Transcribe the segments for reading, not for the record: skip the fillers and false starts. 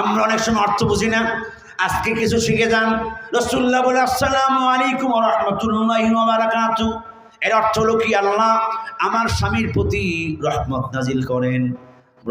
আমরা অনেক সময় অর্থ বুঝি না। আজকে কিছু শিখে যান। রাসূলুল্লাহ বলে আসসালামু আলাইকুম ওয়া রাহমাতুল্লাহি ওয়া বারাকাতুহু, এর অর্থ হলো কি, আল্লাহ আমার স্বামীর প্রতি রহমত নাজিল করেন,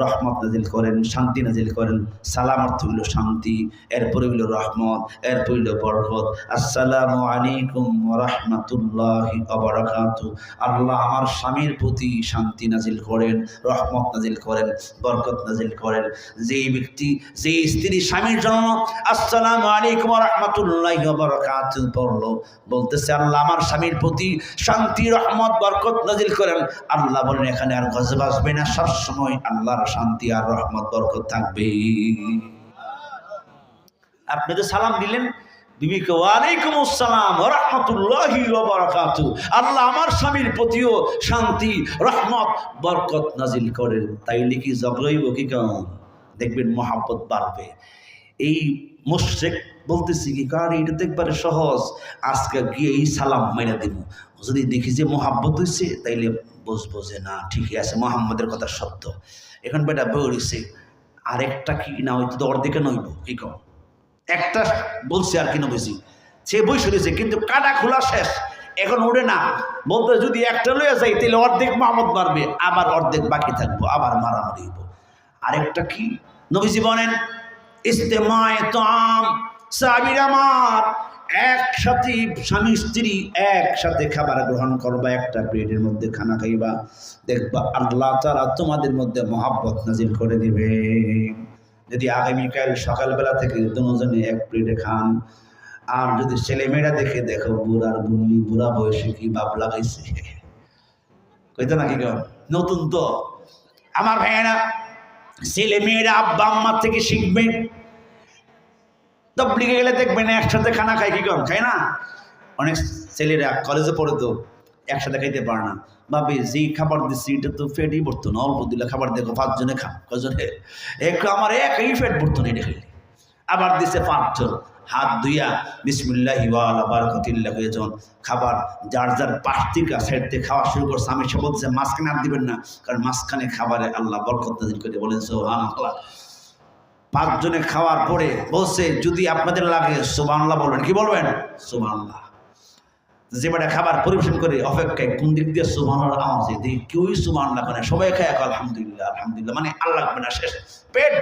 রহমত নাজিল করেন, শান্তি নাজিল করেন। সালাম অর্থ হইল শান্তি, এরপরে হইল রহমত, এরপর হইল বরকত। আসসালামু আলাইকুম ওয়া রাহমাতুল্লাহি ওয়া বারাকাতুহু, আল্লাহ আমার স্বামীর প্রতি শান্তি নাজিল করেন, রহমত নাজিল করেন, বরকত নাজিল করেন। যেই ব্যক্তি, যেই স্ত্রী স্বামীর জন্য আসসালামু আলাইকুম ওয়া রাহমাতুল্লাহি ওয়া বারাকাতুহু পড়লো, বলতেছে আল্লাহ আমার স্বামীর প্রতি শান্তি, রহমত, বরকত নাজিল করেন। আল্লাহ বলেন এখানে আর গজব আসবে না, সবসময় আল্লাহর শান্তি আর রহমত বরকত থাকবে। আপনি তো সালাম দিলেন, বিবিকে ওয়ালাইকুম আসসালাম ওয়া রাহমাতুল্লাহি ওয়া বারাকাতুহু, আল্লাহ আমার স্বামীর প্রতিও শান্তি, রহমত, বরকত নাজিল করেন। তাইলে কি ঝগড়াইব কি কেমন? দেখবেন মহাব্বত বাড়বে। এই মুশরিক বলতেছি কি, কারণ এটা তো একবারে সহজ, আজকে গিয়ে এই সালাম মাইরা দিব, যদি দেখি যে মহাব্বত হয়েছে তাইলে বুঝবো যে না ঠিকই আছে, মোহাম্মদের কথা সত্য। এখন বেটা বলছে আরেকটা কি না হয়তো তো অর্ধেকে নইব কি কম, একটা বলছে আর কি নবীজি, সে বই শুনেছে কিন্তু কাটা খোলা শেষ, এখন ওড়ে না। বলতে যদি একটা লইয়া যাই তাহলে অর্ধেক মোহাম্মদ মারবে, আবার অর্ধেক বাকি থাকবো, আবার মারামারি হইব। আরেকটা কি নবীজি বলেন, ইস্তেমায়ে তাআম, সাহাবীরা আমার একসাথে স্বামী স্ত্রী একসাথে খাবার গ্রহণ করবা, একটা প্লেটের মধ্যে খানা খাইবা, দেখবা আল্লাহ তাআলা তোমাদের মধ্যে মহব্বত নাজিল করে দিবে। যদি আগামীকাল সকালবেলা থেকে দুজনে এক প্লেটে খান, আর যদি ছেলেমেয়েরা দেখে, দেখো বুড়ার বুন্নি বুড়া বয়সে কি বাপ লাগাইছে, কইতো নাকি নতুন তো আমার ভাইয়েরা, ছেলে মেয়েরা আব্বা আম্মার থেকে শিখবে। তবলিগে গেলে দেখবেন একসাথে খানা খায়, কি কম খায় না? অনেক ছেলেরা কলেজে পড়ে তো একসাথে খাইতে পারে না, ভাবে যেই খাবার দিচ্ছি এটা তো ফেটই পড়তো না, অল্প দিলে খাবার দেখো 5 জনে খান, কজনে একটু আমার একই ফেট পড়তো না এটা খাইলে। আবার দিচ্ছে 5 জন, হাত ধুইয়া বিসমিল্লাহি ওয়া আলা বারাকাতিল্লাহ হয়ে যখন খাবার যার যার পাশ থেকে সাইড থেকে খাওয়া শুরু করছে, আমি সে বলছে মাঝখানে আর দিবেন না, কারণ মাঝখানে খাবারে আল্লাহ বরকত নাযিল করে, বলেন সুবহানাল্লাহ। 5 জনে খাওয়ার পরে বলছে যদি আপনাদের লাগে সুবহানাল্লাহ বলবেন, কি বলবেন? সুবহানাল্লাহ। যে বেটা খাবার পরিবেশন করে অপেক্ষায় কোন দিক দিয়ে সুবহানাল্লাহ আওয়াজ, কেউই সুবহানাল্লাহ করে, সবাই খায় আলহামদুলিল্লাহ আলহামদুলিল্লাহ, মানে আল্লাহ শেষ পেট